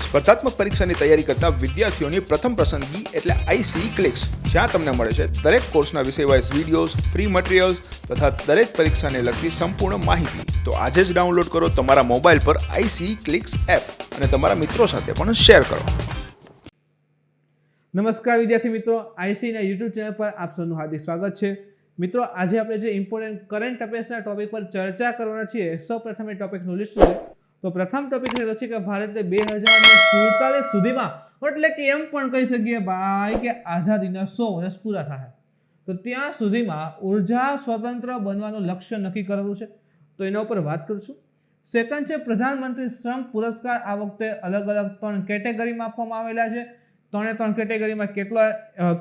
સ્પર્ધાત્મક પરીક્ષાની તૈયારી કરતા વિદ્યાર્થીઓની પ્રથમ પસંદગી એટલે આઈસી ક્લિક્સ, જ્યાં તમને મળે છે દરેક કોર્સના વિષયવાઇઝ વિડીયોઝ, ફ્રી મટીરિયલ્સ તથા દરેક પરીક્ષાને લગતી સંપૂર્ણ માહિતી. તો આજે જ ડાઉનલોડ કરો તમારા મોબાઈલ પર આઈસી ક્લિક્સ એપ અને તમારા મિત્રો સાથે પણ શેર કરો. નમસ્કાર વિદ્યાર્થી મિત્રો, આઈસીના યુટ્યુબ ચેનલ પર આપ સૌનું હાર્દિક સ્વાગત છે. મિત્રો, આજે આપણે જે ઇમ્પોર્ટન્ટ કરંટ અફેર્સના ટોપિક પર ચર્ચા કરવાના છીએ, સૌપ્રથમ એ ટોપિકનું લિસ્ટ છે. તો પ્રથમ ટોપિક રહેલો છે કે ભારતે 2047 સુધીમાં, એટલે કે એમ પણ કહી શકીએ ભાઈ કે આઝાદીના 100 વર્ષ પૂરા થાય, તો ત્યાં સુધીમાં ઉર્જા સ્વતંત્ર બનવાનું લક્ષ્ય નક્કી કરેલું છે. તો એના ઉપર વાત કરીશું. સેકન્ડ છે પ્રધાનમંત્રી શ્રમ પુરસ્કાર. આ વખતે અલગ અલગ 3 કેટેગરીમાં આપવામાં આવેલા છે. 3 કેટેગરીમાં કેટલો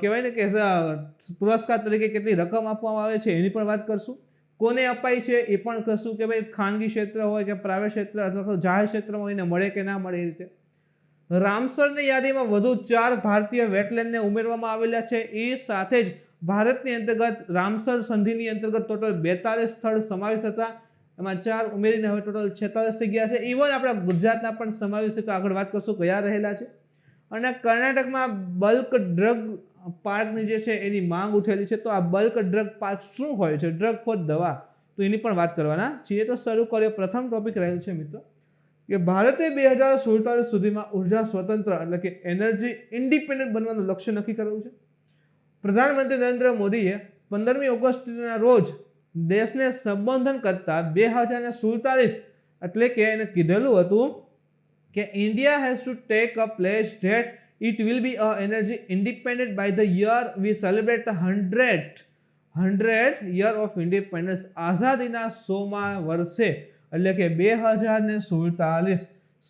કહેવાય ને કે પુરસ્કાર તરીકે કેટલી રકમ આપવામાં આવે છે એની પણ વાત કરશું. કોને અપાય છે એ પણ કરશું કે ભાઈ ખાનગી ક્ષેત્ર હોય કે પ્રાઇવેટ ક્ષેત્ર અથવા જાહેર ક્ષેત્રમાં એને મળે કે ના મળે એ રીતે. રામસરની યાદીમાં વધુ 4 ભારતીય વેટલેન્ડને ઉમેરવામાં આવેલા છે. એ સાથે જ ભારતની અંતર્ગત રામસર સંધિની અંતર્ગત ટોટલ 42 સ્થળ સમાવેશ હતા. એમાં 4 ઉમેરીને હવે ટોટલ 46 થઈ ગયા છે. ઇવન આપણા ગુજરાતના પણ સમાવેશ છે, તો આગળ વાત કરશું કયા રહેલા છે. અને કર્ણાટકમાં બલ્ક ડ્રગ પાર્કની જે છે એની માંગ ઉઠેલી છે. તો આ બલ્ક ડ્રગ પાર્ક શું હોય છે, ડ્રગ ફોર દવા, તો એની પણ વાત કરવાના છીએ. તો શરૂ કર્યો પ્રથમ ટોપિક રહેલું છે મિત્રો કે ભારતે 2047 સુધીમાં ઉર્જા સ્વતંત્ર એટલે કે એનર્જી ઇન્ડિપેન્ડન્ટ બનવાનું લક્ષ્ય નક્કી કરેલું છે. પ્રધાનમંત્રી નરેન્દ્ર મોદીએ 15મી ઓગસ્ટના રોજ દેશને સંબોધન કરતા 2047 એટલે કે એને કીધેલું હતું કે India has to take a pledge that it will be a energy independent by the year we celebrate the 100th year of independence. આઝાદીના 100મા વર્ષે એટલે કે 2047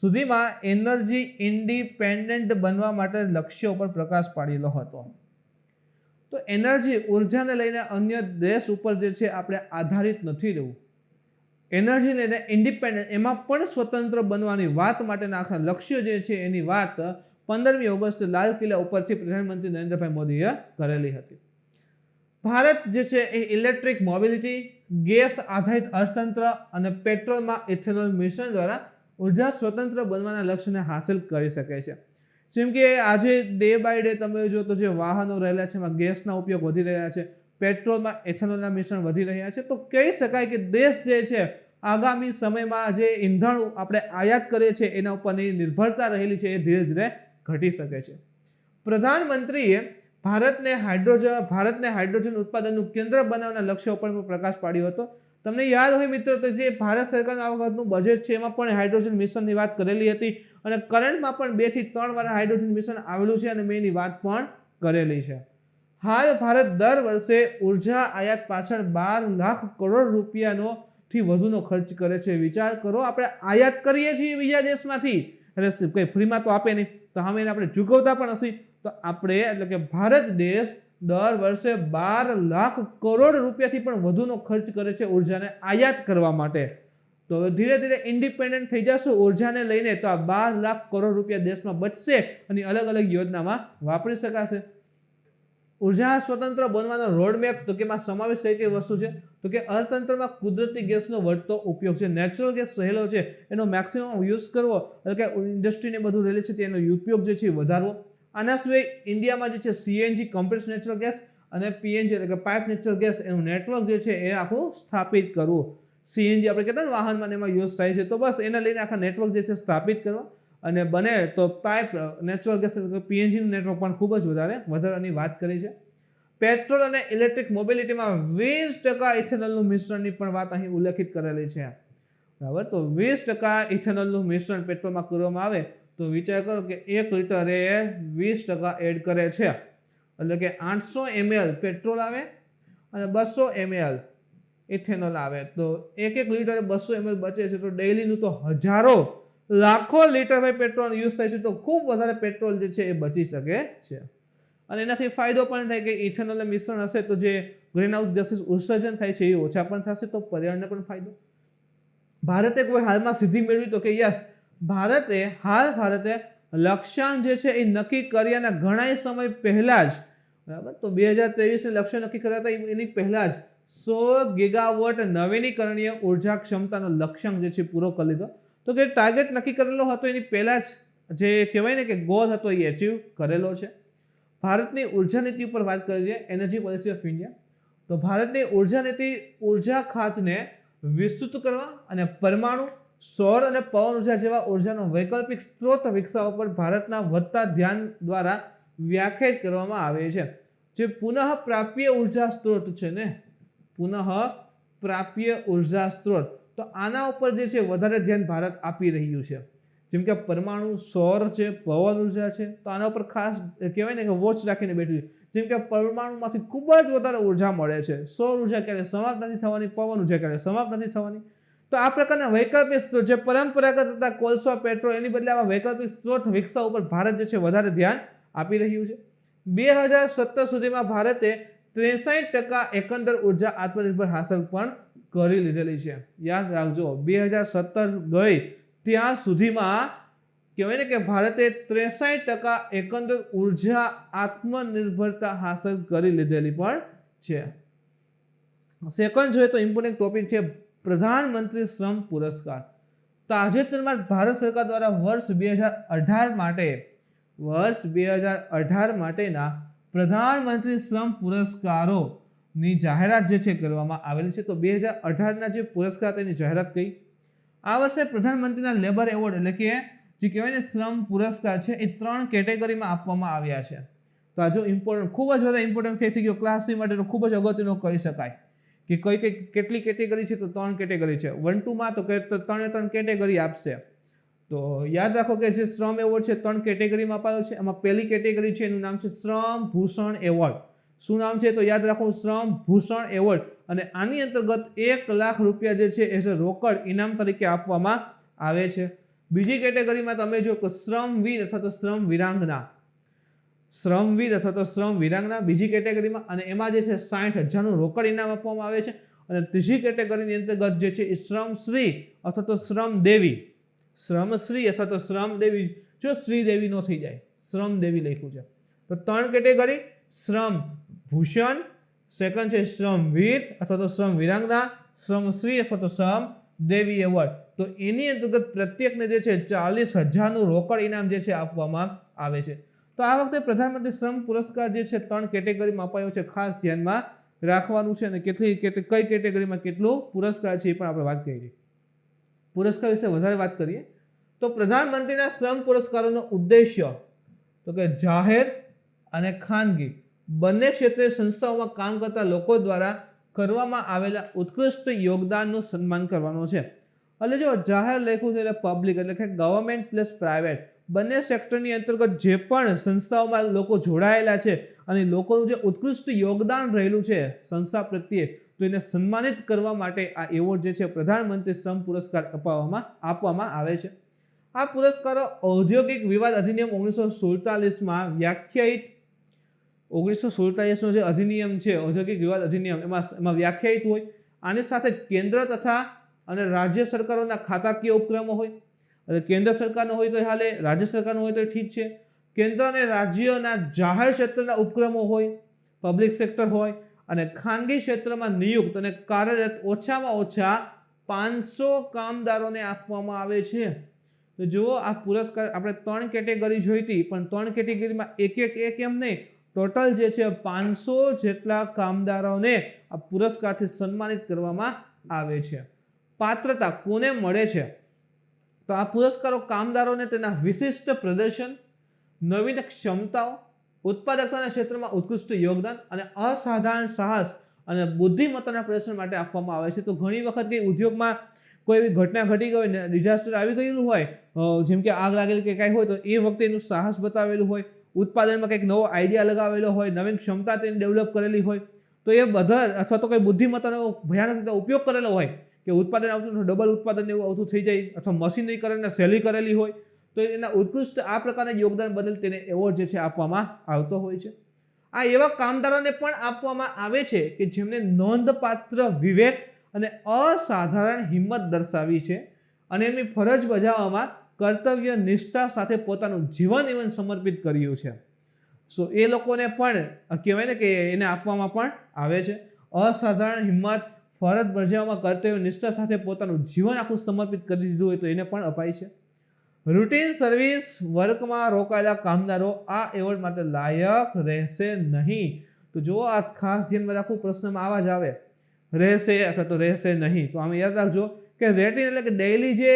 સુધીમાં એનર્જી ઇન્ડિપેન્ડન્ટ બનવા માટે લક્ષ્ય ઉપર પ્રકાશ પાડેલો હતો. તો એનર્જી ઉર્જાને લઈને અન્ય દેશ ઉપર જે છે આપણે આધારિત નથી રહેવું. એનર્જી લઈને ઇન્ડિપેન્ડન્ટ, એમાં પણ સ્વતંત્ર બનવાની વાત માટેના આખા લક્ષ્ય જે છે એની વાત 15મી ઓગસ્ટ લાલ કિલ્લા ઉપરથી પ્રધાનમંત્રી નરેન્દ્રભાઈ મોદીએ કરેલી હતી. ભારત જે છે એ ઇલેક્ટ્રિક મોબિલિટી, ગેસ આધારિત અર્થતંત્ર અને પેટ્રોલમાં ઇથેનોલ મિશ્રણ દ્વારા ઉર્જા સ્વતંત્ર બનવાના લક્ષ્યને હાંસલ કરી શકે છે. જેમ કે આજે ડે બાય ડે તમે જો તો જે વાહનો રહેલા છે એમાં ગેસના ઉપયોગ વધી રહ્યા છે, પેટ્રોલમાં એથેનોલના મિશ્રણ વધી રહ્યા છે. તો કહી શકાય કે દેશ જે છે આગામી સમયમાં જે ઈંધણ આપણે આયાત કરીએ છીએ એના ઉપરની નિર્ભરતા રહેલી છે એ ધીરે ધીરે ઘટી શકે છે. પ્રધાનમંત્રીએ ભારતને હાઇડ્રોજન ઉત્પાદનનું કેન્દ્ર બનાવવાના લક્ષ્ય ઉપર પ્રકાશ પાડ્યો હતો. તમને યાદ હોય મિત્રો તો જે ભારત સરકારનું આ વખતનું બજેટ છે એમાં પણ હાઇડ્રોજન મિશનની વાત કરેલી હતી અને કરંટમાં પણ 2 થી 3 વાર હાઇડ્રોજન મિશન આવેલું છે અને મેં એની વાત પણ કરેલી છે. હાલ ભારત દર વર્ષે ઉર્જા આયાત પાછળ 12 લાખ કરોડ રૂપિયાનો થી વધુનો ખર્ચ કરે છે. વિચાર કરો, આપણે આયાત કરીએ છીએ બીજા દેશમાંથી, એટલે કોઈ ફ્રીમાં તો આપે નહીં, તો સામે આપણે ચૂકવતા પણ હશે. તો આપણે એટલે કે ભારત દેશ દર વર્ષે 12 લાખ કરોડ રૂપિયાથી પણ વધુનો ખર્ચ કરે છે ઉર્જાને આયાત કરવા માટે. તો ધીરે ધીરે ઇન્ડિપેન્ડન્ટ થઈ જશું ઉર્જાને લઈને, તો આ 12 લાખ કરોડ રૂપિયા દેશમાં બચશે અને અલગ અલગ યોજનામાં વાપરી શકાશે. ઉર્જા સ્વતંત્ર બનવાનો રોડમેપ, તો કે એમાં સમાવેશ કઈ કઈ વસ્તુ છે, તો કે અર્થતંત્રમાં કુદરતી ગેસનો વધતો ઉપયોગ છે. નેચરલ ગેસ રહેલો છે એનો મેક્સિમમ યુઝ કરવો, એટલે કે ઇન્ડસ્ટ્રીને બધું રહેલી છે તેનો ઉપયોગ જે છે વધારવો. આના સિવાય ઇન્ડિયામાં જે છે સીએનજી કમ્પ્રેસ્ડ નેચરલ ગેસ અને પીએનજી એટલે કે પાઇપ નેચરલ ગેસ એનું નેટવર્ક જે છે એ આખું સ્થાપિત કરવું. સીએનજી આપણે કહેતા ને વાહનમાં એમાં યુઝ થાય છે, તો બસ એના લઈને આખા નેટવર્ક જે છે સ્થાપિત કરવા અને બને તો પાઇપ નેચરલ ગેસ એટલે પીએનજી નું નેટવર્ક પણ ખૂબ જ વધારવાની વાત કરી છે. પેટ્રોલ અને ઇલેક્ટ્રિક મોબિલિટીમાં 20% ઇથેનોલનું મિશ્રણની પણ વાત અહીં ઉલ્લેખિત કરેલી છે. બરાબર, તો 20% ઇથેનોલનું મિશ્રણ પેટ્રોલમાં કરવામાં આવે તો વિચાર કરો કે 1 લીટરે 20% એડ કરે છે, એટલે કે 800 ml પેટ્રોલ આવે અને 200 ml ઇથેનોલ આવે. તો 1 લીટરે 200 ml બચે છે. તો ડેઈલીનું તો હજારો લાખો લીટર પેટ્રોલ યુઝ થાય છે. તો ખૂબ વધારે પેટ્રોલ જે છે એ બચી શકે છે અને એનાથી ફાયદો પણ થાય કે ઇથેનોલનું મિશ્રણ હશે તો જે ગ્રીનહાઉસ ગેસીસ ઉત્સર્જન થાય છે એ ઓછા પણ થશે, તો પર્યાવરણને પણ ફાયદો. ભારતે કોઈ હાલમાં સિદ્ધિ મેળવી, તો કે યસ, ભારતે લક્ષ્યાંક જે છે એ નક્કી કર્યાના ઘણા સમય પહેલા જ, બરાબર, તો 2023 લક્ષ્ય નક્કી કર્યા હતા એની પહેલા જ 100 ગીગાવોટ નવીનીકરણીય ઉર્જા ક્ષમતાનો લક્ષ્યાંક જે છે પૂરો કરી લીધો. તો કે ટાર્ગેટ નક્કી કરેલો હતો એની પહેલા જ જે કહેવાય ને કે ગોલ હતો એ અચીવ કરેલો છે. ભારતની ઉર્જા નીતિ ઉપર વાત કરીએ, એનર્જી પોલિસી ઓફ ઇન્ડિયા. તો ભારતની ઉર્જા નીતિ ઉર્જા ખાતને વિસ્તૃત કરવા અને પરમાણુ, સૌર અને પવન ઉર્જા જેવા ઉર્જાનો વૈકલ્પિક સ્ત્રોત વિકસાવવા પર ભારતના વધતા ધ્યાન દ્વારા વ્યાખ્યાયિત કરવામાં આવે છે. જે પુનઃ પ્રાપ્ય ઉર્જા સ્ત્રોત છે ને, પુનઃ પ્રાપ્ય ઉર્જા સ્ત્રોત, તો આના ઉપર જે છે વધારે ધ્યાન ભારત આપી રહ્યું છે. જેમ કે પરમાણુ, સૌર છે, પવન ઉર્જા છે, તો આના ઉપર ખાસ કહેવાય ને કે વોચ રાખીને બેઠું છે. જેમ કે પરમાણુમાંથી ખૂબ જ વધારે ઉર્જા મળે છે, સૌર ઉર્જા ક્યારે સમાપ્ત નથી થવાની, પવન ઉર્જા ક્યારે સમાપ્ત નથી થવાની. તો આ પ્રકારના વૈકલ્પિક સ્ત્રોત, જે પરંપરાગત હતા કોલસો, પેટ્રોલ, એની બદલે આવા વૈકલ્પિક સ્ત્રોત વિકસાવવા ઉપર ભારત જે છે વધારે ધ્યાન આપી રહ્યું છે. 2017 સુધીમાં ભારતે 63% એકંદર ઉર્જા આત્મનિર્ભર હાંસલ પણ કરી લીધેલી છે. યાદ રાખજો, 2017 ગઈ ત્યાં સુધીમાં કહેવાય ને કે ભારતે 63% એકંદર ઉર્જા આત્મનિર્ભરતા હાંસલ કરી લીધેલી પણ છે. સેકન્ડ જોઈએ તો ઇમ્પોર્ટન્ટ ટોપિક છે પ્રધાનમંત્રી શ્રમ પુરસ્કાર. તાજેતરમાં ભારત સરકાર દ્વારા વર્ષ 2018 માટેના પ્રધાનમંત્રી શ્રમ પુરસ્કારોની જાહેરાત જે છે કરવામાં આવેલી છે. તો 2018ના જે પુરસ્કાર તેની જાહેરાત કરી. આ વર્ષે પ્રધાનમંત્રીના લેબર એવોર્ડ એટલે કે જે કહેવાય ને શ્રમ પુરસ્કાર છે એ 3 કેટેગરીમાં આપવામાં આવ્યા છે. તો આ જો ઇમ્પોર્ટન્ટ, ખૂબ જ વધારે ઇમ્પોર્ટન્ટ ફેક્ટ થઈ ગયો ક્લાસ 3 માટે, તો ખૂબ જ અગત્યનો કહી શકાય કે કેટલી કેટેગરી છે. તો 3 કેટેગરી છે. 1 2 માં તો 3 કેટેગરી આપશે. તો યાદ રાખો કે જે શ્રમ એવોર્ડ છે 3 કેટેગરીમાં અપાયો છે. એમાં પહેલી કેટેગરી છે એનું નામ છે શ્રમ ભૂષણ એવોર્ડ. શું નામ છે? તો યાદ રાખો, શ્રમ ભૂષણ એવોર્ડ. અને આની અંતર્ગત 1 લાખ રૂપિયા જે છે એ રોકડ ઇનામ તરીકે આપવામાં આવે છે. બીજી કેટેગરીમાં તમે જો શ્રમવીર અથવા તો શ્રમ વિરાંગના, શ્રમવીર અથવા તો શ્રમ વિરાંગના બીજી કેટેગરીમાં, અને એમાં જે છે 60,000નું રોકડ ઇનામ આપવામાં આવે છે. અને ત્રીજી કેટેગરીની અંતર્ગત જે છે એ શ્રમશ્રી અથવા તો શ્રમદેવી, શ્રમશ્રી અથવા તો શ્રમદેવી, જો શ્રીદેવી નો થઈ જાય, શ્રમદેવી લખ્યું છે. તો 3 કેટેગરી: શ્રમ ભૂષણ, સેકન્ડ છે શ્રમવીર અથવા તો શ્રમ વિરાંગના, શ્રમશ્રી અથવા તો શ્રમદેવી એવોર્ડ. તો એની અંતર્ગત પ્રત્યેકને જે છે 40,000નું રોકડ ઇનામ જે છે આપવામાં આવે છે. તો આ વખતે પ્રધાનમંત્રી શ્રમ પુરસ્કાર જે છે 3 કેટેગરીમાં અપાયો છે. ખાસ ધ્યાનમાં રાખવાનું છે. અને કઈ કેટેગરીમાં કેટલું પુરસ્કાર છે એ પણ આપણે વાત કરી. પુરસ્કાર વિશે વધારે વાત કરીએ તો પ્રધાનમંત્રીના શ્રમ પુરસ્કારોનો ઉદ્દેશ્ય તો કે જાહેર અને ખાનગી બંને ક્ષેત્રે સંસ્થાઓમાં કામ કરતા લોકો દ્વારા કરવામાં આવેલા ઉત્કૃષ્ટ યોગદાનનું સન્માન કરવાનો છે. એટલે જો જાહેર લખ્યું છે એટલે પબ્લિક, એટલે કે ગવર્મેન્ટ પ્લસ પ્રાઇવેટ, બંને સેક્ટરની અંતર્ગત જે પણ સંસ્થાઓમાં લોકો જોડાયેલા છે અને લોકોનું જે ઉત્કૃષ્ટ યોગદાન રહેલું છે સંસ્થા પ્રત્યે, તો એને સન્માનિત કરવા માટે આ એવોર્ડ જે છે પ્રધાનમંત્રી શ્રમ પુરસ્કાર આપવામાં આવે છે. આ પુરસ્કારો ઔદ્યોગિક વિવાદ અધિનિયમ 1947માં વ્યાખ્યાયિત, 1947નો જે અધિનિયમ છે ઔદ્યોગિક વિવાદ અધિનિયમ, એમાં વ્યાખ્યાયિત હોય. આની સાથે જ કેન્દ્ર તથા અને રાજ્ય સરકારોના ખાતાકીય ઉપક્રમો હોય. કેન્દ્ર સરકારનો હોય તો હાલે, રાજ્ય સરકારનો હોય તો ઠીક છે. કેન્દ્ર અને રાજ્યના જાહેર ક્ષેત્રના ઉપક્રમો હોય, પબ્લિક સેક્ટર હોય, અને ખાનગી ક્ષેત્રમાં નિયુક્ત અને કાર્યરત ઓછામાં ઓછા 500 કામદારોને આપવામાં આવે છે. તો જુઓ, આ પુરસ્કાર આપણે 3 કેટેગરી જોઈ હતી, પણ 3 કેટેગરીમાં એક એમ નહીં, ટોટલ જે છે 500 જેટલા કામદારોને આ પુરસ્કારથી સન્માનિત કરવામાં આવે છે. પાત્રતા કોને મળે છે? તો આ પુરસ્કારો કામદારોને તેના વિશિષ્ટ પ્રદર્શન, નવીન ક્ષમતાઓ, ઉત્પાદકતાના ક્ષેત્રમાં ઉત્કૃષ્ટ યોગદાન અને અસાધારણ સાહસ અને બુદ્ધિમત્તાના પ્રદર્શન માટે આપવામાં આવે છે. તો ઘણી વખત કે ઉદ્યોગમાં કોઈ એવી ઘટના ઘટી ગઈ હોય, ડિઝાસ્ટર આવી ગયેલું હોય, જેમ કે આગ લાગેલી કે કાંઈ હોય, તો એ વખતે એનું સાહસ બતાવેલું હોય, ઉત્પાદનમાં કંઈક નવો આઈડિયા લગાવેલો હોય, નવીન ક્ષમતા તેને ડેવલપ કરેલી હોય, તો એ બધા અથવા તો કોઈ બુદ્ધિમત્તાનો ભયાનક રીતે ઉપયોગ કરેલો હોય કે ઉત્પાદન આવતું ડબલ ઉત્પાદન એવું આવતું થઈ જાય, અથવા મશીનરીકરણને સહેલી કરેલી હોય, તો એના ઉત્કૃષ્ટ આ પ્રકારના યોગદાન બદલ તેને એવોર્ડ જે છે આપવામાં આવતો હોય છે. આ એવા કામદારોને પણ આપવામાં આવે છે કે જેમને નોંધપાત્ર વિવેક અને અસાધારણ હિંમત દર્શાવી છે અને એમની ફરજ બજાવવામાં કર્તવ્ય નિષ્ઠા સાથે પોતાનું જીવન સમર્પિત કર્યું છે. સો એ લોકોને પણ કહેવાય ને કે એને આપવામાં પણ આવે છે. અસાધારણ હિંમત, ફરજ બજાવવામાં કર્તવ્ય નિષ્ઠા સાથે પોતાનું જીવન આખું સમર્પિત કરી દીધું હોય તો એને પણ અપાય છે. રૂટીન સર્વિસ વર્કમાં રોકાયેલા કામદારો આ એવોર્ડ માટે લાયક રહેશે નહીં. તો જો આ ખાસ ધ્યાનમાં રાખવું, પ્રશ્નમાં આવા જ આવે, રહેશે અથવા તો રહેશે નહીં. તો આમાં યાદ રાખજો કે રેટિન એટલે કે ડેઈલી જે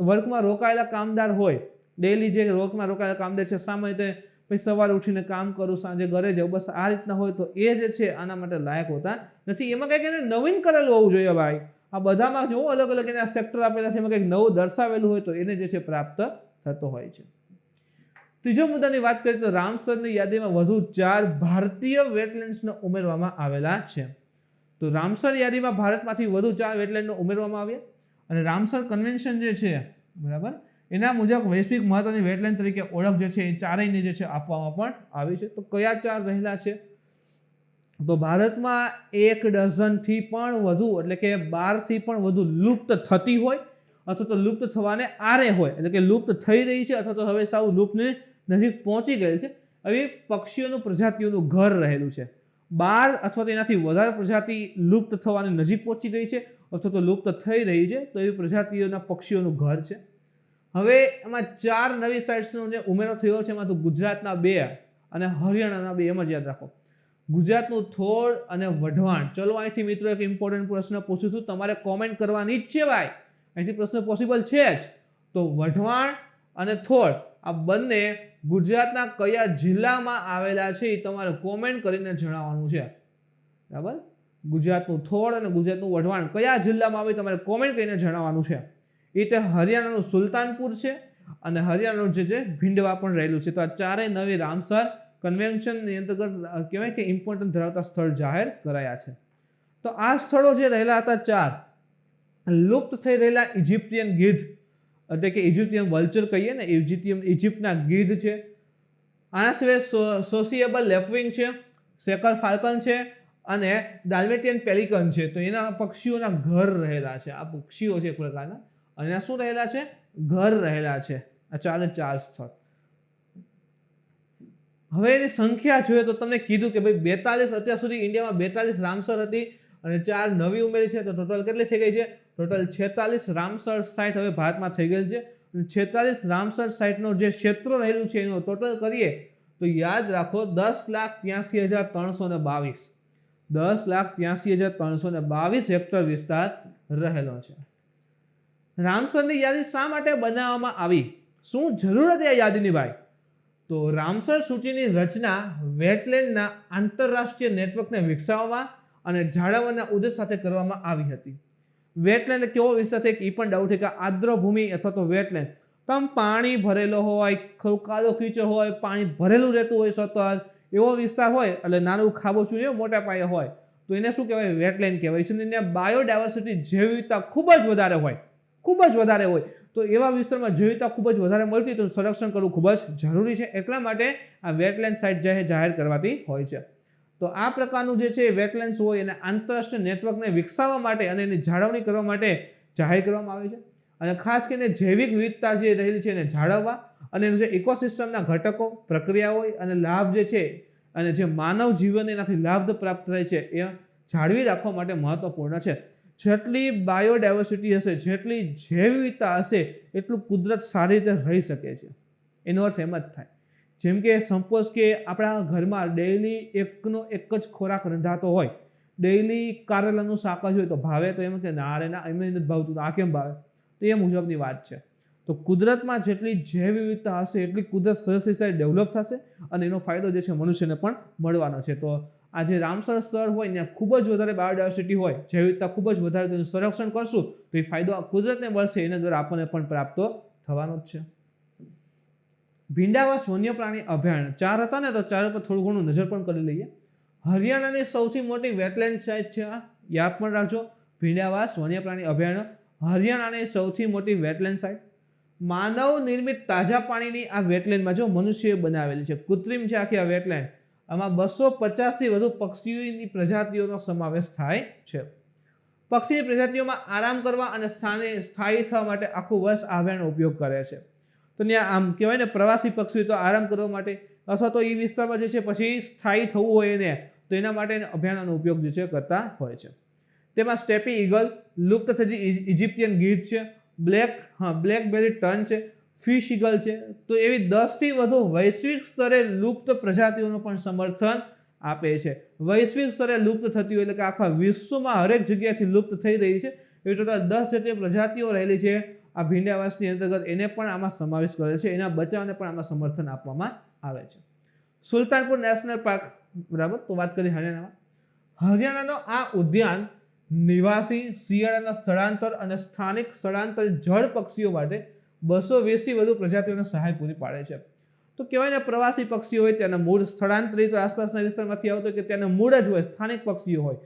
વર્કમાં રોકાયેલા કામદાર હોય, ડેઈલી જે વર્કમાં રોકાયેલા કામદાર છે, સામાન્ય રીતે પછી સવારે ઉઠીને કામ કરું, સાંજે ઘરે જાઉં, બસ આ રીતના હોય તો એ જે છે આના માટે લાયક હોતા નથી. એમાં કંઈક એને નવીન કરેલું હોવું જોઈએ ભાઈ. આ બધામાં જો અલગ અલગ એના સેક્ટર આપેલા છે, એમાં કંઈક નવું દર્શાવેલું હોય તો એને જે છે પ્રાપ્ત થતો હોય છે. ત્રીજો મુદ્દાની વાત કરીએ તો રામસરની યાદીમાં વધુ 4 ભારતીય વેટલેન્ડ્સને ઉમેરવામાં આવેલા છે. તો રામસર યાદીમાં ભારતમાંથી વધુ 4 વેટલેન્ડને ઉમેરવામાં આવ્યા અને રામસર કન્વેન્શન જે છે, બરાબર, એના મુજબ વૈશ્વિક મહત્વની વેટલેન્ડ તરીકે ઓળખ જે છે એ ચારેયને જે છે આપવામાં પણ આવી છે. તો કયા 4 રહેલા છે? તો ભારતમાં 1 ડઝનથી પણ વધુ, એટલે કે 12 થી પણ વધુ લુપ્ત થતી હોય અથવા તો લુપ્ત થવાને આરે હોય, એટલે કે લુપ્ત થઈ રહી છે અથવા તો હવે સાવ લુપ્તની નજીક પહોંચી ગયેલ છે, આવી પક્ષીઓનું પ્રજાતિઓનું ઘર રહેલું છે. 12 અથવા તેનાથી વધારે પ્રજાતિ લુપ્ત થવાની નજીક પહોંચી ગઈ છે અથવા તો લુપ્ત થઈ રહી છે, તો એવી પ્રજાતિઓના પક્ષીઓનું ઘર છે. હવે એમાં 4 નવી સાઇટ્સનો જે ઉમેરો થયો છે, એમાં તો ગુજરાતના 2 અને હરિયાણાના 2, એમ જ યાદ રાખો. ગુજરાતનું થોળ અને વઢવાણ. ચલો અહીંથી મિત્રો એક ઇમ્પોર્ટન્ટ પ્રશ્ન પૂછું છું, તમારે કોમેન્ટ કરવાની જ છે ભાઈ, અહીંથી પ્રશ્ન પોસિબલ છે જ. તો વઢવાણ અને થોળ આ બંને ગુજરાતના કયા જિલ્લામાં આવેલા છે એ તમારે કોમેન્ટ કરીને જણાવવાનું છે, બરાબર. ગુજરાતનું થોળ અને ગુજરાતનું વઢવાણ કયા જિલ્લામાં આવે તમારે કોમેન્ટ કરીને જણાવવાનું છે. એ રીતે હરિયાણાનું સુલતાનપુર છે અને હરિયાણાનું જે ભીંડવા પણ રહેલું છે. તો આ ચારેય નવી રામસર કન્વેન્શનની અંતર્ગત કહેવાય કે ઇમ્પોર્ટન્ટ ધરાવતા સ્થળ જાહેર કરાયા છે. તો આ સ્થળો જે રહેલા હતા 4, લુપ્ત થઈ રહેલા ઇજિપ્તિયન ગીધ, એટલે કે ઇજિપ્તિયન વલ્ચર કહીએ ને, ઇજિપ્તના ગીધ છે. આના સિવાય સોસિએબલ લેપવિંગ છે, શેકર ફાલ્કન છે અને ડાલ્મેટિયન પેલિકન છે. તો એના પક્ષીઓના ઘર રહેલા છે. આ પક્ષીઓ છે એક પ્રકારના, અને એના શું રહેલા છે? ઘર રહેલા છે. આ 4 સ્થળ. હવે એની સંખ્યા જોઈએ તો તમને કીધું કે ભાઈ 42, અત્યાર સુધી ઇન્ડિયામાં 42 રામસર હતી અને 4 નવી ઉમેરી છે. તો ટોટલ કેટલી થઈ ગઈ છે? ટોટલ 46 રામસર સાઇટ હવે ભારતમાં થઈ ગયેલ છે. 46 રામસર સાઇટનો જે ક્ષેત્ર રહેલું છે એનો ટોટલ કરીએ તો યાદ રાખો 10,83,322, 10,83,322 હેક્ટર વિસ્તાર રહેલો છે. રામસરની યાદી શા માટે બનાવવામાં આવી? શું જરૂર હતી આ યાદીની ભાઈ? તો રામસર સૂચિની રચના વેટલેન્ડના આંતરરાષ્ટ્રીય નેટવર્કને વિકસાવવા અને જાળવવાના ઉદ્દેશ સાથે કરવામાં આવી હતી. વેટલેન્ડ કેવો વિસ્તાર છે એ પણ ડાઉટ છે કે આર્દ્રભૂમિ અથવા તો વેટલેન્ડ, તમ પાણી ભરેલો હોય, કાદો કીચડ હોય, પાણી ભરેલું રહેતું હોય સતત, એવો વિસ્તાર હોય, એટલે નાનું ખાબોચિયું મોટા પાયે હોય તો એને શું કહેવાય? વેટલેન્ડ કહેવાય છે. અને બાયોડાયવર્સિટી જૈવિકતા ખૂબ જ વધારે હોય, ખૂબ જ વધારે હોય. તો એવા વિસ્તારમાં જૈવિકતા ખૂબ જ વધારે મળતી તો સંરક્ષણ કરવું ખૂબ જ જરૂરી છે. એટલા માટે આ વેટલેન્ડ સાઇટ જાહેર કરવાતી હોય છે. તો આ પ્રકારનું જે છે વેટલેન્ડ્સ હોય એને આંતરરાષ્ટ્રીય નેટવર્કને વિકસાવવા માટે અને એની જાળવણી કરવા માટે જાહેર કરવામાં આવે છે. અને ખાસ કરીને જૈવિક વિવિધતા જે રહેલી છે એને જાળવવા અને એનું જે ઇકોસિસ્ટમના ઘટકો, પ્રક્રિયા હોય અને લાભ જે છે અને જે માનવ જીવન એનાથી લાભ પ્રાપ્ત થાય છે એ જાળવી રાખવા માટે મહત્વપૂર્ણ છે. જેટલી બાયોડાયવર્સિટી હશે, જેટલી જૈવ વિવિધતા હશે, એટલું કુદરત સારી રીતે રહી શકે છે. એનો અર્થ એમ જ થાય, જેમ કે સપોઝ કે આપણા ઘરમાં ડેઈલી એકનો એક જ ખોરાક રંધાતો હોય, ડેઈલી કારેલાનું શાક જ હોય તો ભાવે? તો એમ કે ના રે ના, એમને નથી ભાવતું, આ કેમ ભાવે? તો એ મુજબની વાત છે. તો કુદરતમાં જેટલી જૈવ વિવિધતા હશે એટલી કુદરત સરસ રીતે ડેવલપ થશે અને એનો ફાયદો જે છે મનુષ્યને પણ મળવાનો છે. તો આ જે રામસર સ્થળ હોય ત્યાં ખૂબ જ વધારે બાયોડાયવર્સિટી હોય, જૈવ વિવિધતા ખૂબ જ વધારે, તેનું સંરક્ષણ કરશું તો એ ફાયદો કુદરતને મળશે, એના દ્વારા આપણને પણ પ્રાપ્ત થવાનો જ છે. ભીંડાવાસ વન્ય પ્રાણી અભયારણ્ય 4 હતા ને, તો 4 પર થોડું ઘણું નજર પણ કરી લઈએ. હરિયાણાની સૌથી મોટી વેટલેન્ડ સાઇટ છે, યાદ પણ રાખજો, ભીંડાવાસ વન્ય પ્રાણી અભયારણ્ય હરિયાણાની સૌથી મોટી વેટલેન્ડ સાઇટ. માનવ નિર્મિત તાજા પાણીની આ વેટલેન્ડમાં જો મનુષ્યએ બનાવેલી છે, કૃત્રિમ છે આખી આ વેટલેન્ડ. આમાં 250 થી વધુ પક્ષીઓની પ્રજાતિઓનો સમાવેશ થાય છે. પક્ષીની પ્રજાતિઓમાં આરામ કરવા અને સ્થાયી થવા માટે આખું વર્ષ આ અભયારણ્યનો ઉપયોગ કરે છે. તો ત્યાં આમ કહેવાય ને, પ્રવાસી પક્ષીઓ તો આરામ કરવા માટે અથવા તો એ વિસ્તારમાં જે છે પછી સ્થાયી થવું હોય એને, તો એના માટે અભયારણ્યનો ઉપયોગ જે છે કરતા હોય છે. તેમાં સ્ટેપી ઈગલ, લુપ્ત થતી ઇજિપ્તિયન ગીધ છે, બ્લેક બેરી ટર્ન છે, ફિશ ઈગલ છે, તો એવી 10 થી વધુ વૈશ્વિક સ્તરે લુપ્ત પ્રજાતિઓનું પણ સમર્થન આપે છે. વૈશ્વિક સ્તરે લુપ્ત થતી હોય એટલે કે આખા વિશ્વમાં હરેક જગ્યાએથી લુપ્ત થઈ રહી છે એવી ટોટલ 10 જેટલી પ્રજાતિઓ રહેલી છે આ ભીંડાવાસની અંતર્ગત, એને પણ આમાં સમાવેશ કરે છે, એના બચાવને પણ આમાં સમર્થન આપવામાં આવે છે. સુલતાનપુર નેશનલ પાર્ક, બરાબર, તો વાત કરી હરિયાણામાં. હરિયાણાનો આ ઉદ્યાન નિવાસી, શિયાળાના સ્થળાંતર અને સ્થાનિક સ્થળાંતરિત જળ પક્ષીઓ માટે 220 થી વધુ પ્રજાતિઓને સહાય પૂરી પાડે છે. તો કહેવાય ને પ્રવાસી પક્ષીઓ હોય, ત્યાંના મૂળ સ્થળાંતરિત આસપાસના વિસ્તારમાંથી આવતો કે ત્યાંના મૂળ જ હોય, સ્થાનિક પક્ષીઓ હોય,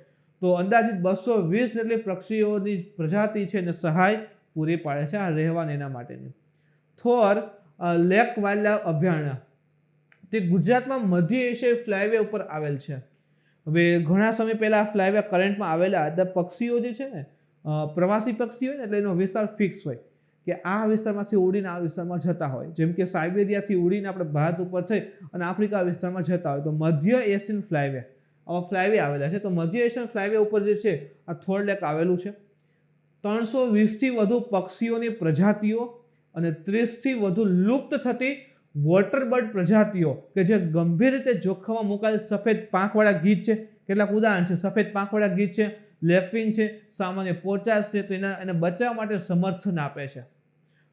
તો અંદાજિત 220 જેટલી પક્ષીઓની પ્રજાતિ છે એને સહાય પૂરી પાડે છે આ રહેવાને એના માટેની. થોર લેક વાઇલ્ડલાઇફ અભયારણ્ય, તે ગુજરાતમાં મધ્ય એશિયાઈ ફ્લાયવે ઉપર આવેલ છે. હવે ઘણા સમય પહેલા ફ્લાયવે કરંટમાં આવેલા હતા. પક્ષીઓ જે છે ને પ્રવાસી પક્ષી હોય ને એટલે એનો વિસ્તાર ફિક્સ હોય કે આ વિસ્તારમાંથી ઉડીને આ વિસ્તારમાં જતા હોય. જેમ કે સાઇબેરિયાથી ઉડીને આપણે ભારત ઉપર થઈ અને આફ્રિકા વિસ્તારમાં જતા હોય, તો મધ્ય એશિયન ફ્લાયવે, આવા ફ્લાયવે આવેલા છે. તો મધ્ય એશિયન ફ્લાયવે ઉપર જે છે આ થોર લેક આવેલું છે. 320 થી વધુ પક્ષીઓની પ્રજાતિઓ અને 30 થી વધુ લુપ્ત થતી વોટરબર્ડ પ્રજાતિઓ કે જે ગંભીર રીતે જોખમમાં મુકાયેલ સફેદ પાંખવાળા ગીધ છે, કેટલાક ઉદાહરણ છે, સફેદ પાંખવાળા ગીધ છે, લેફિન છે, સામાન્ય પોચાસ છે, તો એને બચાવવા માટે સમર્થન આપે છે.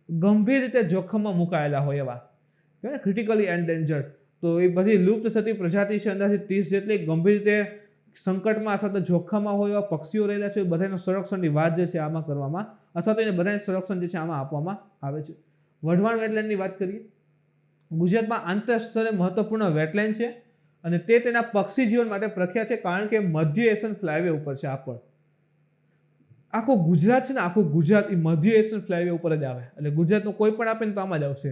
ગંભીર રીતે જોખમમાં મુકાયેલા હોય એવા કહેવાય ને ક્રિટિકલી એન્ડેન્જર્ડ, તો એ બધી લુપ્ત થતી પ્રજાતિ છે, અંદાજિત 30 જેટલી ગંભીર રીતે સંકટમાં અથવા તો જોખમમાં હોય એવા પક્ષીઓ રહેલા છે. બધાના સંરક્ષણની વાત જે છે આમાં કરવામાં અથવા તો એને બધાને સંરક્ષણ જે છે આમાં આપવામાં આવે છે. વઢવાણ વેટલેન્ડની વાત કરીએ. ગુજરાતમાં આંતરસ્તરે મહત્વપૂર્ણ વેટલેન્ડ છે અને તે તેના પક્ષી જીવન માટે પ્રખ્યાત છે કારણ કે મધ્ય એશિયન ફ્લાયવે ઉપર છે. આ પણ આખું ગુજરાત છે ને, આખું ગુજરાત એ મધ્ય એશિયન ફ્લાયવે ઉપર જ આવે, એટલે ગુજરાતનું કોઈ પણ આપે ને તો આમાં જ આવશે.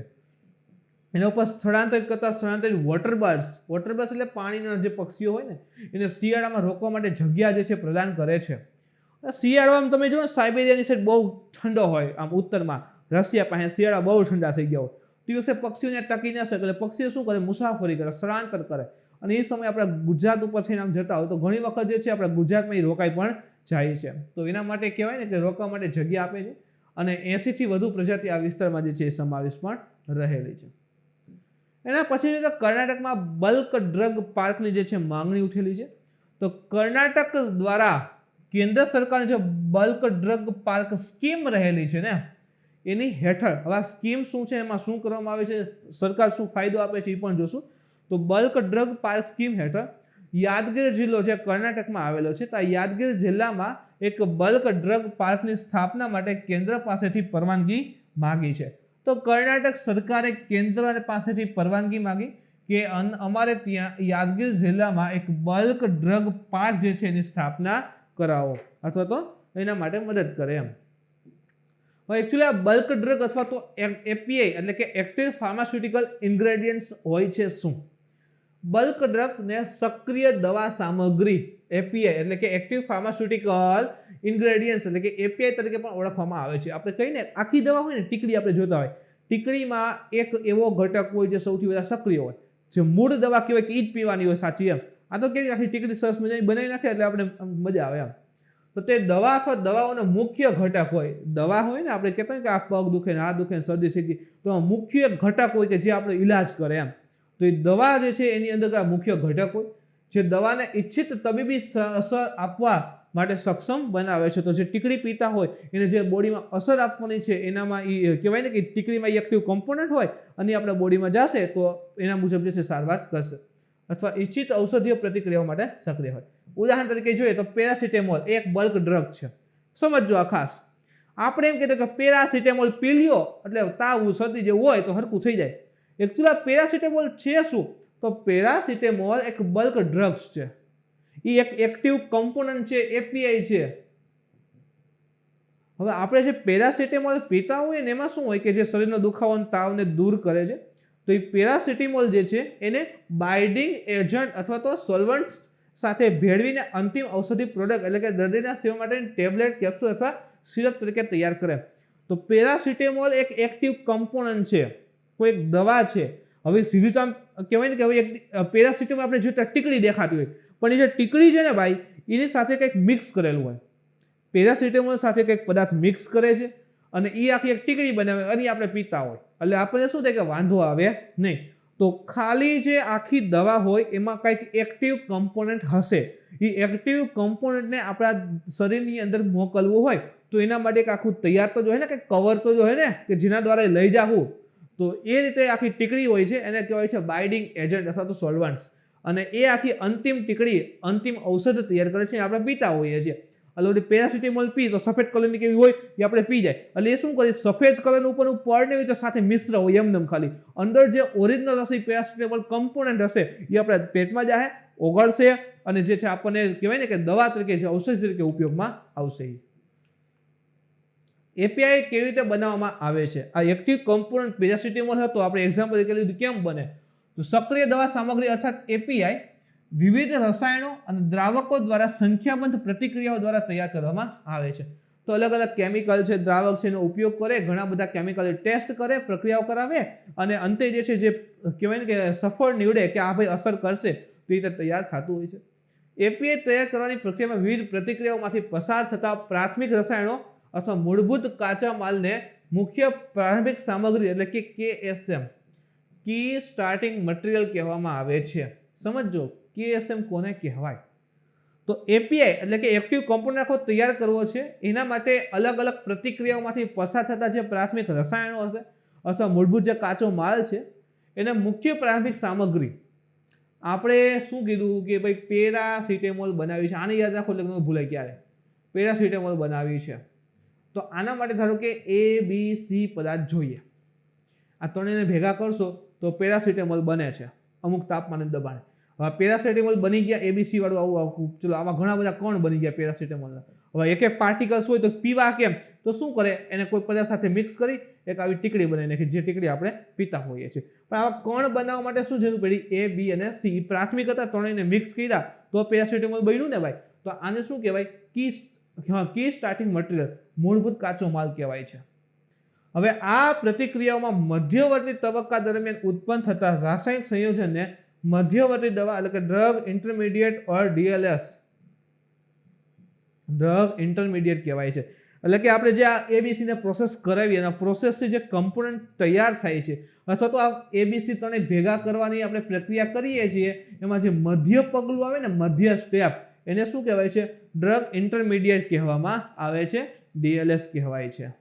એના ઉપર સ્થળાંતરિત કરતા સ્થળાંતરિત વોટરબર્ડ્સ એટલે પાણીના જે પક્ષીઓ હોય ને એને શિયાળામાં રોકવા માટે જગ્યા જે છે પ્રદાન કરે છે. શિયાળામાં તમે જો સાઇબેરિયાની સાઈડ બહુ ઠંડો હોય, આમ ઉત્તરમાં રશિયા પાસે શિયાળા બહુ ઠંડા થઈ ગયા હોય, દિવસે પક્ષીઓને ટકી ના શકે એટલે પક્ષીઓ શું કરે, મુસાફરી કરે, સ્થળાંતર કરે, અને એ સમયે આપણા ગુજરાત ઉપર થઈને આમ જતા હોય તો ઘણી વખત જે છે આપણા ગુજરાતમાં એ રોકાઈ પણ જાય છે. તો એના માટે કહેવાય ને કે રોકવા માટે જગ્યા આપે છે અને 80 થી વધુ પ્રજાતિ આ વિસ્તારમાં જે છે એ સમાવેશ પણ રહેલી છે. એના પછી કર્ણાટકમાં બલ્ક ડ્રગ પાર્કની જે છે માંગણી ઉઠેલી છે. તો કર્ણાટક દ્વારા કેન્દ્ર સરકારની જે બલ્ક ડ્રગ પાર્ક સ્કીમ રહેલી છે ને એની હેઠળ, હવે આ સ્કીમ શું છે, એમાં શું કરવામાં આવે છે, સરકાર શું ફાયદો આપે છે એ પણ જોશું. તો બલ્ક ડ્રગ પાર્ક સ્કીમ હેઠળ યાદગીર જિલ્લો જે કર્ણાટકમાં આવેલો છે, તો આ યાદગીર જિલ્લામાં એક બલ્ક ડ્રગ પાર્કની સ્થાપના માટે કેન્દ્ર પાસેથી પરવાનગી માંગી છે. તો કર્ણાટક સરકારે કેન્દ્ર પાસેથી પરવાનગી માંગી કે અમારે ત્યાં યાદગીર જિલ્લામાં એક બલ્ક ડ્રગ પાર્ક જે છે એની સ્થાપના કરાવો અથવા તો એના માટે મદદ કરે એમ. હવે એકચ્યુઅલી આ બલ્ક ડ્રગ અથવા તો એપીઆઈ એટલે કે એક્ટિવ ફાર્માસ્યુટિકલ ઇન્ગ્રેડિયન્ટ્સ હોય છે શું? બલ્ક ડ્રગ ને સક્રિય દવા સામગ્રી એપીઆઈ એટલે કે એક્ટિવ ફાર્માસ્યુટિકલ ઇન્ગ્રેડિયન્ટ્સ એટલે કે એપીઆઈ તરીકે પણ ઓળખવામાં આવે છે. આપણે કહીને આખી દવા હોય ને, ટીકડી આપણે જોતા હોય, ટીકડીમાં એક એવો ઘટક હોય જે સૌથી વધારે સક્રિય હોય, જે મૂળ દવા કહેવાય કે એ જ પીવાની હોય સાચી એમ. આ તો કેવી આખી ટીકડી સરસ મજાની બનાવી નાખે એટલે આપણે મજા આવે એમ. તો તે દવા અથવા દવાઓનો મુખ્ય ઘટક હોય, દવા હોય ને આપણે કહેતા હોય કે આ પગ દુખે ને આ દુખે ને શરદી થઈ ગઈ, તો મુખ્ય ઘટક હોય કે જે આપણે ઈલાજ કરે એમ. તો એ દવા જે છે એની અંદર મુખ્ય ઘટક હોય જે દવાને ઈચ્છિત તબીબી અસર આપવા માટે સક્ષમ બનાવે છે. તો જે ટીકડી પીતા હોય એને જે બોડીમાં અસર આપવાની છે એનામાં એ કહેવાય ને કે ટીકડીમાં એક્ટિવ કમ્પોનન્ટ હોય અને આપણા બોડીમાં જશે તો એના મુજબ જે છે સારવાર કરશે અથવા ઈચ્છિત ઔષધીય પ્રતિક્રિયાઓ માટે સક્રિય હોય. ઉદાહરણ તરીકે જોઈએ તો પેરાસિટેમોલ એક બલ્ક ડ્રગ છે. સમજો આ ખાસ. આપણે એમ કહેતા કે પેરાસિટેમોલ પી લ્યો એટલે તાવ શરદી જે હોય તો હરકું થઈ જાય. એકચ્યુઅલી પેરાસિટેમોલ છે શું? તો પેરાસિટેમોલ એક બલ્ક ડ્રગ્સ છે. એ એક એક્ટિવ કમ્પોનન્ટ છે, એપીઆઈ છે. હવે આપણે જે પેરાસિટેમોલ પીતા હોઈએ ને એમાં શું હોય કે જે શરીરનો દુખાવો અને તાવને દૂર કરે છે. તો એ પેરાસિટેમોલ જે છે એને બાઇન્ડિંગ એજન્ટ અથવા તો સોલ્વન્ટ્સ સાથે ભેળવીને અંતિમ ઔષધિ પ્રોડક્ટ એટલે કે દર્દીના સેવન માટેની ટેબ્લેટ, કેપ્સ્યુલ અથવા સિરપ તરીકે તૈયાર કરે. તો પેરાસિટેમોલ એક એક્ટિવ કમ્પોનન્ટ છે, કોઈ એક દવા છે. હવે સીધું તો આમ કહેવાય ને કે હવે એક પેરાસિટેમોલ આપણે જોતા ટીકડી દેખાતી હોય, પણ એ જે ટીકડી છે ને ભાઈ એની સાથે કંઈક મિક્સ કરેલું હોય. પેરાસિટેમોલ સાથે કંઈક પદાર્થ મિક્સ કરે છે અને એ આખી એક ટીકડી બનાવે અને આપણે પીતા હોય, એટલે આપણને શું થાય કે વાંધો આવે નહીં. તો ખાલી જે આખી દવા હોય એમાં કંઈક એક્ટિવ કમ્પોનન્ટ હશે, એ એક્ટિવ કમ્પોનન્ટને આપણા શરીરની અંદર મોકલવું હોય તો એના માટે એક આખું તૈયાર તો જોઈએ ને, કે કવર તો જોઈએ ને, કે જેના દ્વારા લઈ જાવું. તો એ રીતે આખી ટીકડી હોય છે, એને કહેવાય છે બાઇન્ડિંગ એજન્ટ અથવા તો સોલ્વન્ટ્સ. અને એ આખી અંતિમ ટીકડી અંતિમ ઔષધ તૈયાર કરે છે, આપણે પીતા હોઈએ છીએ. એટલે પેરાસિટામોલ પી તો સફેદ કલરની કેવી હોય એ આપણે પી જાય, એટલે એ શું કરે, સફેદ કલરનું ઉપરનું પડ ને હોય તો સાથે મિશ્ર હોય એમને ખાલી, અંદર જે ઓરિજિનલ હશે પેરાસિટામોલ કમ્પોનન્ટ હશે એ આપણે પેટમાં જાય, ઓગળશે અને જે છે આપણને કહેવાય ને કે દવા તરીકે છે, ઔષધ તરીકે ઉપયોગમાં આવશે. એપીઆઈ કેવી રીતે બનાવવામાં આવે છે? આ એક્ટિવ કમ્પોનન્ટ પેરાસિટામોલ હતો, આપણે એક્ઝામ્પલ તરીકે લીધું, કેમ બને? તો સક્રિય દવા સામગ્રી અર્થાત એપીઆઈ વિવિધ રસાયણો અને દ્રાવકો દ્વારા સંખ્યાબંધ પ્રતિક્રિયાઓ દ્વારા તૈયાર કરવામાં આવે છે. તો અલગ અલગ કેમિકલ છે, દ્રાવક છે, એનો ઉપયોગ કરે, ઘણા બધા કેમિકલ ટેસ્ટ કરે, પ્રક્રિયાઓ કરાવે અને અંતે જે છે જે કહેવાય ને કે સફળ નીવડે કે આ ભાઈ અસર કરશે તે રીતે તૈયાર થતું હોય છે. એપીઆઈ તૈયાર કરવાની પ્રક્રિયામાં વિવિધ પ્રતિક્રિયાઓમાંથી પસાર થતા પ્રાથમિક રસાયણો અથવા મૂળભૂત કાચા માલને મુખ્ય પ્રારંભિક સામગ્રી એટલે કે કેએસએમ કી સ્ટાર્ટિંગ મટીરિયલ કહેવામાં આવે છે. સમજો કેએસએમ કોને કહેવાય? તો એપીઆઈ એટલે કે એક્ટિવ કમ્પાઉન્ડ આખો તૈયાર કરવો છે, એના માટે અલગ અલગ પ્રતિક્રિયાઓમાંથી પસાર થતા જે પ્રાથમિક રસાયણો હશે અથવા મૂળભૂત જે કાચો માલ છે એને મુખ્ય પ્રારંભિક સામગ્રી. આપણે શું કીધું કે ભાઈ પેરાસિટામોલ બનાવી છે, આને યાદ રાખો એટલે ભૂલાય ક્યારે. પેરાસિટામોલ બનાવી છે તો આના માટે ધારો કે એ બી સી પદાર્થ જોઈએ, આ ત્રણેયને ભેગા કરશો તો પેરાસિટામોલ બને છે અમુક તાપમાન અને દબાણે. હવે પેરાસિટામોલ બની ગયા એબીસી વાળું આવું, ચલો આમાં ઘણા બધા કણ બની ગયા પેરાસિટામોલના. હવે એક એક પાર્ટિકલ્સ હોય તો પીવા કેમ? તો શું કરે, એને કોઈ પદાર્થ સાથે મિક્સ કરી એક આવી ટીકડી બનાવી નાખી, જે ટીકડી આપણે પીતા હોઈએ છીએ. પણ આવા કણ બનાવવા માટે શું જરૂર પડી? એ બી અને સી પ્રાથમિક હતા, ત્રણેયને મિક્સ કર્યા તો પેરાસિટામોલ બન્યું ને ભાઈ. તો આને શું કહેવાય? કી સ્ટાર્ટિંગ મટીરિયલ, મૂળભૂત કાચો માલ કહેવાય છે. હવે આ પ્રતિક્રિયાઓમાં મધ્યવર્તી તબક્કા દરમિયાન ઉત્પન્ન થતા રાસાયણિક સંયોજનને મધ્યવર્તી દવા એટલે કે ડ્રગ ઇન્ટરમીડિયેટ ઓર ડીએલએસ ડ્રગ ઇન્ટરમીડિયેટ કહેવાય છે. એટલે કે આપણે જે આ એબીસી ને પ્રોસેસ કરાવી અને પ્રોસેસથી જે કમ્પોનન્ટ તૈયાર થાય છે અથવા તો આ એબીસી ત્રણે ભેગા કરવાની આપણે પ્રક્રિયા કરીએ છીએ, એમાં જે મધ્ય પગલું આવે ને, મધ્ય સ્ટેપ, એને શું કહેવાય છે? ડ્રગ ઇન્ટરમીડિયેટ કહેવામાં આવે છે, ડીએલએસ કહેવાય છે.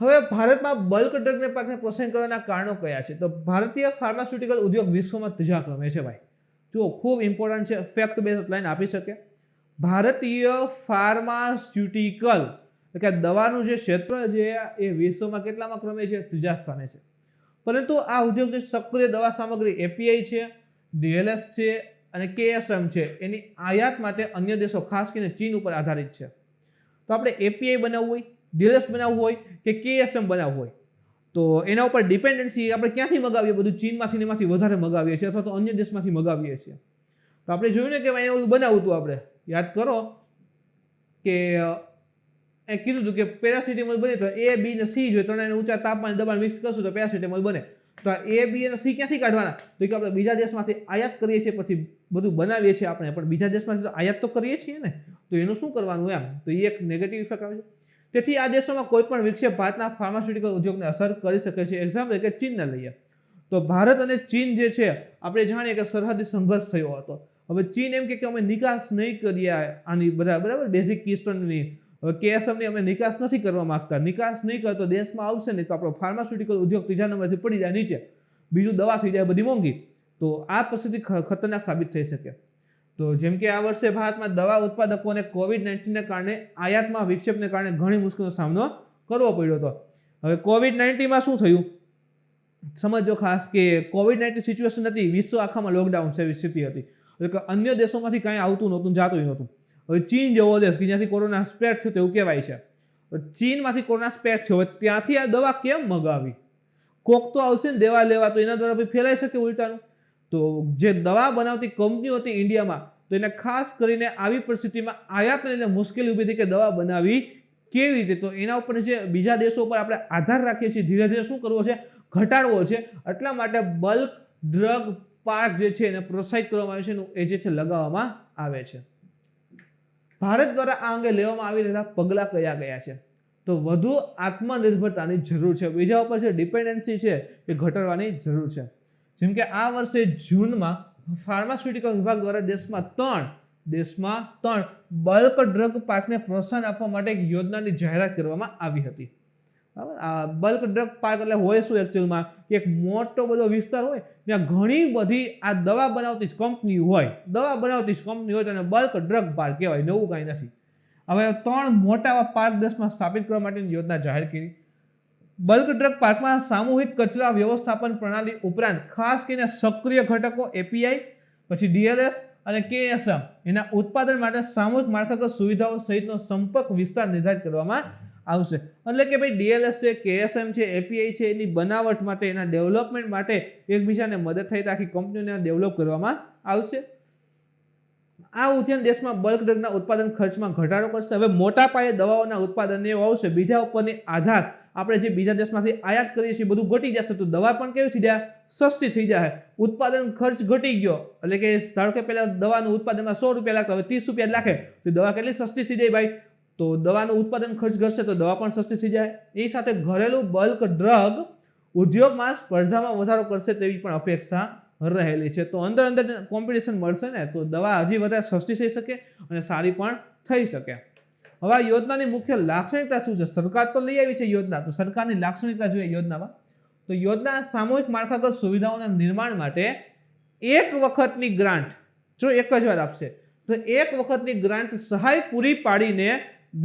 હવે ભારતમાં બલ્ક ડ્રગને પાકને પ્રોત્સાહન કરવાના કારણો કયા છે? તો ભારતીય ફાર્માસ્યુટિકલ ઉદ્યોગ વિશ્વમાં ત્રીજા ક્રમે છે ભાઈ. જો ખૂબ ઇમ્પોર્ટન્ટ છે, ફેક્ટ બેઝ લાઈન આપી શકે. ભારતીય ફાર્માસ્યુટિકલ એટલે કે દવાનું જે ક્ષેત્ર છે એ વિશ્વમાં કેટલામાં ક્રમે છે? ત્રીજા સ્થાને છે. પરંતુ આ ઉદ્યોગની સક્રિય દવા સામગ્રી એપીઆઈ છે, ડીએલએસ છે અને કેએસએમ છે, એની આયાત માટે અન્ય દેશો ખાસ કરીને ચીન ઉપર આધારિત છે. તો આપણે એપીઆઈ બનાવવું હોય, ડીએલએસ બનાવવું હોય કે કેએસએમ બનાવવું હોય તો એના ઉપર ડિપેન્ડન્સી આપણે ક્યાંથી મગાવીએ? બધું ચીનમાંથી એમાંથી વધારે મગાવીએ છીએ અથવા તો અન્ય દેશમાંથી મગાવીએ છીએ. તો આપણે જોયું ને કે અહીંયા ઓલું બનાવવું હતું, આપણે યાદ કરો કે એ કીધું હતું કે પેરાસિટામોલ બને તો એ બી અને સી જોઈએ, ત્રણેયને ઊંચા તાપમાન દબાણ મિક્સ કરશું તો પેરાસિટામોલ બને. તો એ બી અને સી ક્યાંથી કાઢવાના? તો કે આપણે બીજા દેશમાંથી આયાત કરીએ છીએ, પછી બધું બનાવીએ છીએ આપણે, પણ બીજા દેશમાંથી તો આયાત તો કરીએ છીએ ને, તો એનું શું કરવાનું એમ? તો એ એક નેગેટિવ ઇફેક્ટ આવે છે. તેથી આ દેશોમાં કોઈ પણ વિક્ષેપ ભારતના ફાર્માસ્યુટિકલ ઉદ્યોગને અસર કરી શકે છે. એક્ઝામ્પલ કે ચીનને લઈએ તો ભારત અને ચીન જે છે આપણે જાણીએ કે સરહદી સંઘર્ષ થયો હતો. હવે ચીન એમ કે અમે નિકાસ નહીં કરીએ આની બરાબર બેઝિક કિસ્ટોનની, હવે કેએસએમની અમે નિકાસ નથી કરવા માંગતા, નિકાસ નહીં કરે તો દેશમાં આવશે નહીં તો આપણો ફાર્માસ્યુટિકલ ઉદ્યોગ ત્રીજા નંબરથી પડી જાય નીચે, બીજું દવા થઈ જાય બધી મોંઘી. તો આ પરિસ્થિતિ ખતરનાક સાબિત થઈ શકે. તો જેમ કે આ વર્ષે ભારતમાં દવા ઉત્પાદકોને કોવિડ-19ને કારણે આયાતમાં વિક્ષેપને કારણે ઘણી મુશ્કેલીનો સામનો કરવો પડ્યો હતો. હવે કોવિડ-19માં શું થયું સમજો ખાસ, કે કોવિડ-19 સિચ્યુએશન હતી, વિશ્વ આખામાં લોકડાઉન સ્થિતિ હતી, એટલે કે અન્ય દેશોમાંથી કાંઈ આવતું નહોતું, જાતું નહોતું. હવે ચીન જેવો દેશ કે જ્યાંથી કોરોના સ્પ્રેડ થયું તેવું કહેવાય છે, ચીનમાંથી કોરોના સ્પ્રેડ થયો, ત્યાંથી આ દવા કેમ મગાવી? કોક તો આવશે ને દેવા લેવા, તો એના દ્વારા ફેલાઈ શકે ઉલટાનું. તો જે દવા બનાવતી કંપનીઓ હતી ઇન્ડિયામાં, તો એને ખાસ કરીને આવી પરિસ્થિતિમાં આયાતને લઈને મુશ્કેલી ઊભી થઈ કે દવા બનાવી કેવી રીતે? તો એના ઉપર જે બીજા દેશો ઉપર આપણે આધાર રાખીએ છીએ, ધીરે ધીરે શું કરવો છે? ઘટાડવો છે. એટલા માટે બલ્ક ડ્રગ પાર્ક જે છે એને પ્રોત્સાહિત કરવામાં આવે છે, એ જે છે લગાવવામાં આવે છે. ભારત દ્વારા આ અંગે લેવામાં આવી રહેલા પગલાં કયા કયા છે? તો વધુ આત્મનિર્ભરતાની જરૂર છે, બીજા ઉપર છે ડિપેન્ડન્સી છે એ ઘટાડવાની જરૂર છે. જેમ કે આ વર્ષે જૂનમાં ફાર્માસ્યુટિકલ વિભાગ દ્વારા દેશમાં ત્રણ બલ્ક ડ્રગ પાર્કને પ્રોત્સાહન આપવા માટે એક યોજનાની જાહેરાત કરવામાં આવી હતી. આ બલ્ક ડ્રગ પાર્ક એટલે હોય શું એકચ્યુઅલમાં, એક મોટો બધો વિસ્તાર હોય ત્યાં ઘણી બધી આ દવા બનાવતી જ કંપની હોય તો એને બલ્ક ડ્રગ પાર્ક કહેવાય, નવું કાંઈ નથી. હવે 3 મોટા પાર્ક દેશમાં સ્થાપિત કરવા માટેની યોજના જાહેર કરી. બલ્ક ડ્રગ પાર્કમાં સામૂહિક કચરા વ્યવસ્થાપન પ્રણાલી ઉપરાંત ખાસ કરીને સક્રિય ઘટકો એપીઆઈ, પછી ડીએલએસ અને કેએસએમ એના ઉત્પાદન માટે સામૂહિક માળખાગત સુવિધાઓ સહિતનો સંપર્ક વિસ્તાર નિર્ધારિત કરવામાં આવશે. એટલે કે ભાઈ ડીએલએસ છે, કેએસએમ છે, એપીઆઈ છે, એની બનાવટ માટે, એના ડેવલપમેન્ટ માટે એકબીજાને મદદ થઈ આખી કંપનીઓને ડેવલપ કરવામાં આવશે. આ ઉદ્યાન દેશમાં બલ્ક ડ્રગના ઉત્પાદન ખર્ચમાં ઘટાડો કરશે. હવે મોટા પાયે દવાઓના ઉત્પાદન એવું આવશે, બીજા ઉપરની આધાર આપણે જે બીજા દેશમાંથી આયાત કરીએ છીએ બધું ઘટી જશે, તો દવા પણ કેવી થઈ જાય, સસ્તી થઈ જાય. ઉત્પાદન ખર્ચ ઘટી ગયો, એટલે કે ધારો કે પહેલા દવાનું ઉત્પાદનમાં 100 રૂપિયા લાગતા, હવે 30 રૂપિયા લાગે તો દવા કેટલી સસ્તી થઈ જાય ભાઈ? તો દવાનું ઉત્પાદન ખર્ચ ઘટશે તો દવા પણ સસ્તી થઈ જાય. એ સાથે ઘરેલું બલ્ક ડ્રગ ઉદ્યોગમાં સ્પર્ધામાં વધારો કરશે તેવી પણ અપેક્ષા રહેલી છે. તો અંદર કોમ્પિટિશન મળશે ને તો દવા હજી વધારે સસ્તી થઈ શકે અને સારી પણ થઈ શકે. હવે આ યોજનાની મુખ્ય લાક્ષણિકતા શું છે? સરકાર તો લઈ આવી છે યોજના, તો સરકારની લાક્ષણિકતા જોઈએ યોજનામાં. તો યોજના સામૂહિક માળખાગત સુવિધાઓના નિર્માણ માટે એક વખતની ગ્રાન્ટ, જો એક જ વાર આપશે તો એક વખતની ગ્રાન્ટ સહાય પૂરી પાડીને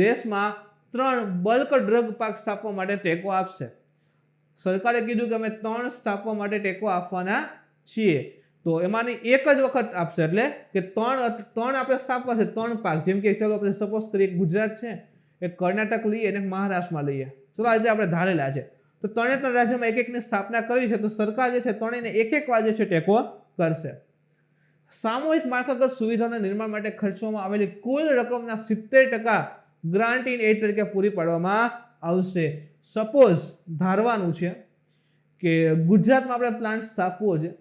દેશમાં 3 બલ્ક ડ્રગ પાર્ક સ્થાપવા માટે ટેકો આપશે. સરકારે કીધું કે અમે 3 સ્થાપવા માટે ટેકો આપવાના છીએ, તો એમાંની એક જ વખત આપશે. એટલે કે 3 આપણે સ્થાપવા છે, 3 પાર્ક. જેમ કે ચલો આપણે સપોઝ કરીએ ગુજરાત છે, એક કર્ણાટક લઈએ અને એક મહારાષ્ટ્રમાં લઈએ, ચલો આજે આપણે ધારેલા છે, તો 3 રાજ્યમાં એક એકની સ્થાપના કરવી છે, તો સરકાર જે છે 3ને એક વાર જે છે ટેકો કરશે. સામૂહિક માળખાગત સુવિધાના નિર્માણ માટે ખર્ચવામાં આવેલી કુલ રકમના 70% ગ્રાન્ટ ઇન એડ તરીકે પૂરી પાડવામાં આવશે. સપોઝ ધારવાનું છે કે ગુજરાતમાં આપણે પ્લાન્ટ સ્થાપવો છે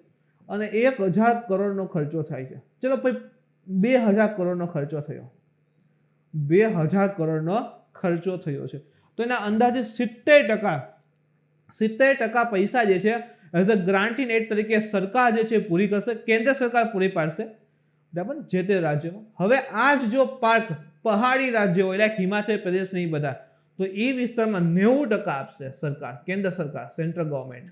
અને 1000 કરોડનો ખર્ચો થાય છે. ચલો ભાઈ 2000 કરોડનો ખર્ચો થયો, 2000 કરોડનો ખર્ચો થયો છે, તો એના અંદાજે 70% પૈસા જે છે as a grant in add તરીકે સરકાર જે છે પૂરી કરશે, કેન્દ્ર સરકાર પૂરી પાડશે, બરાબર, જે તે રાજ્યમાં. હવે આ જ જો પાર્ક પહાડી રાજ્ય હોય, લાઈક હિમાચલ પ્રદેશ નહીં બધા, તો એ વિસ્તારમાં 90% આપશે સરકાર, કેન્દ્ર સરકાર, સેન્ટ્રલ ગવર્મેન્ટ.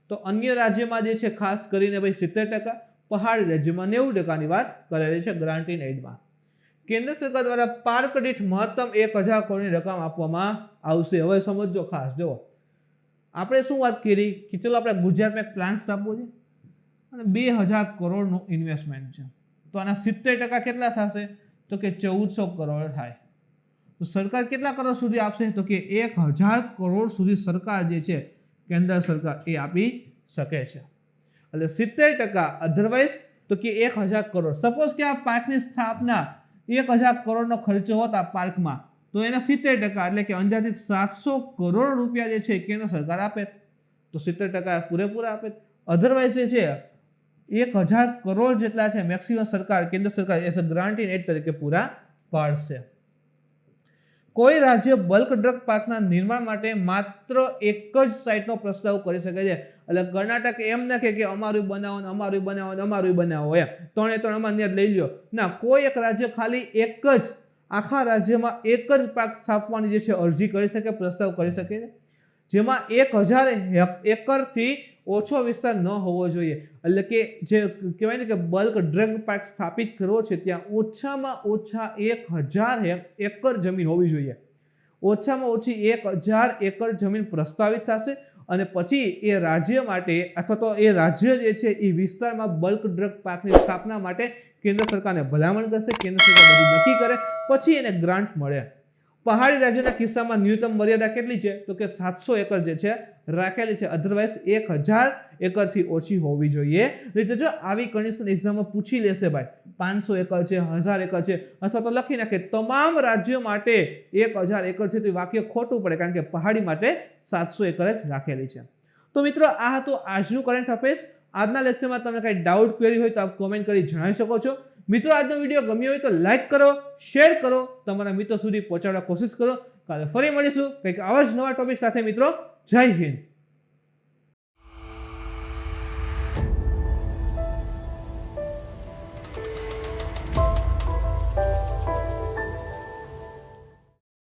તો અન્ય રાજ્યમાં જે છે ખાસ કરીને ભાઈ 70%, પહાડી રાજ્યમાં 90%ની વાત કરેલી છે ગ્રાન્ટ ઇન એડમાં. કેન્દ્ર સરકાર દ્વારા પાર્ક દીઠ મહત્તમ 1000 કરોડની રકમ આપવામાં આવશે. હવે સમજો ખાસ, જો આપણે શું વાત કરી કે ચલો આપણે ગુજરાતમાં એક પ્લાન્ટ સ્થાપવો છે અને 2000 કરોડનું ઇન્વેસ્ટમેન્ટ છે, તો આના 70% કેટલા થશે? તો કે 1400 કરોડ થાય. તો સરકાર કેટલા કરોડ સુધી આપશે? તો કે 1000 કરોડ સુધી સરકાર જે છે કેન્દ્ર સરકાર એ આપી શકે છે. એટલે 70%, અધરવાઇઝ તો કે 1000 કરોડ. સપોઝ કે આ પાર્કની સ્થાપના 1000 કરોડનો ખર્ચો હોતા પાર્કમાં, તો એના 70% એટલે કે અંદાજિત 700 કરોડ રૂપિયા જે છે કેન્દ્ર સરકાર આપે, તો 70% પૂરેપૂરા આપે. અધરવાઇઝ જે છે 1000 કરોડ જેટલા છે મેક્સિમમ સરકાર, કેન્દ્ર સરકાર as a grant in add તરીકે પૂરા પાડશે. કોઈ રાજ્ય બલ્ક ડ્રગ પાર્કના નિર્માણ માટે માત્ર એક જ સાઇટનો પ્રસ્તાવ કરી શકે છે. એટલે કર્ણાટક એમ ના કે અમારું બનાવો, એમ 3 અમારે લઈ લ્યો ના, કોઈ એક રાજ્ય ખાલી એક જ આખા રાજ્યમાં એક જ પાર્ક સ્થાપવાની જે છે અરજી કરી શકે, પ્રસ્તાવ કરી શકે છે, જેમાં 1000 એકરથી ઓછો વિસ્તાર ન હોવો જોઈએ. એટલે કે જે કહેવાય ને કે બલ્ક ડ્રગ પાર્ક સ્થાપિત કરવો છે ત્યાં ઓછામાં ઓછા 1000 એકર જમીન હોવી જોઈએ. ઓછામાં ઓછી 1000 એકર જમીન પ્રસ્તાવિત થશે અને પછી એ રાજ્ય માટે અથવા તો એ રાજ્ય જે છે એ વિસ્તારમાં બલ્ક ડ્રગ પાર્કની સ્થાપના માટે કેન્દ્ર સરકારને ભલામણ કરશે, કેન્દ્ર સરકાર બધું નક્કી કરે, પછી એને ગ્રાન્ટ મળે. પહાડી રાજ્યના કિસ્સામાં ન્યૂનતમ મર્યાદા કેટલી છે? તો કે 700 એકર જે છે રાખેલી છે, અધરવાઇઝ 1000 એકરથી ઓછી હોવી જોઈએ. એટલે જો આવી કન્ડિશન એક્ઝામમાં પૂછી લેશે ભાઈ 500 એકર છે, 1000 એકર છે, અથવા તો લખી નાખે તમામ રાજ્યો માટે 1000 એકર છે, તો વાક્ય ખોટું પડે, કારણ કે પહાડી માટે 700 એકર જ રાખેલી છે. તો મિત્રો આ હતું આજનું કરંટ અફેર્સ. આજના લેક્ચરમાં તમને કઈ ડાઉટ ક્વેરી હોય તો આપ કોમેન્ટ કરી જણાવી શકો છો. મિત્રો આજનો વિડીયો ગમ્યો હોય તો લાઈક કરો, શેર કરો, તમારા મિત્રો સુધી પહોંચાડવા કોશિશ કરો. કાલે ફરી મળીશું કંઈક આવા જ નવા ટોપિક સાથે મિત્રો. જય હિન્દ.